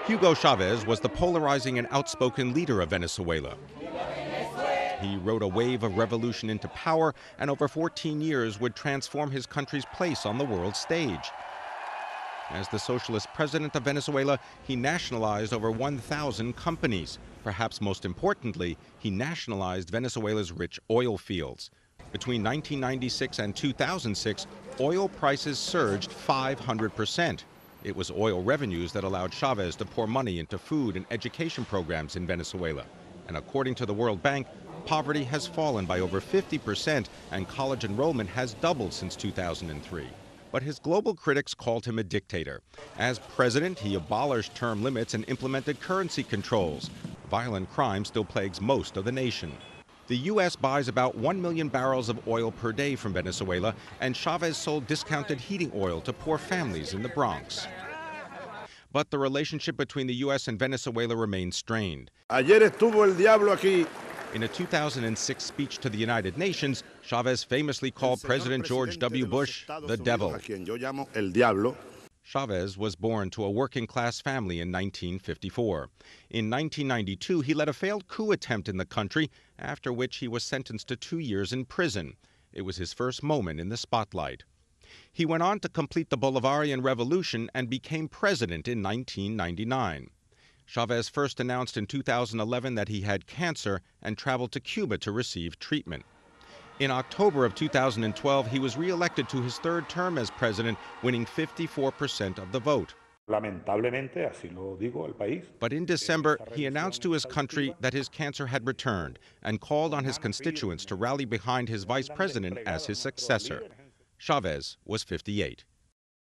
Hugo Chavez was the polarizing and outspoken leader of Venezuela. He rode a wave of revolution into power and over 14 years would transform his country's place on the world stage. As the socialist president of Venezuela, he nationalized over 1,000 companies. Perhaps most importantly, he nationalized Venezuela's rich oil fields. Between 1996 and 2006, oil prices surged 500%. It was oil revenues that allowed Chavez to pour money into food and education programs in Venezuela. And according to the World Bank, poverty has fallen by over 50% and college enrollment has doubled since 2003. But his global critics called him a dictator. As president, he abolished term limits and implemented currency controls. Violent crime still plagues most of the nation. The U.S. buys about 1 million barrels of oil per day from Venezuela, and Chavez sold discounted heating oil to poor families in the Bronx. But the relationship between the U.S. and Venezuela remains strained. Ayer estuvo el diablo aquí. In a 2006 speech to the United Nations, Chavez famously called President George W. Bush the devil. Chavez was born to a working-class family in 1954. In 1992, he led a failed coup attempt in the country, after which he was sentenced to 2 years in prison. It was his first moment in the spotlight. He went on to complete the Bolivarian Revolution and became president in 1999. Chavez first announced in 2011 that he had cancer and traveled to Cuba to receive treatment. In October of 2012, he was re-elected to his third term as president, winning 54% of the vote. But in December, he announced to his country that his cancer had returned and called on his constituents to rally behind his vice president as his successor. Chavez was 58.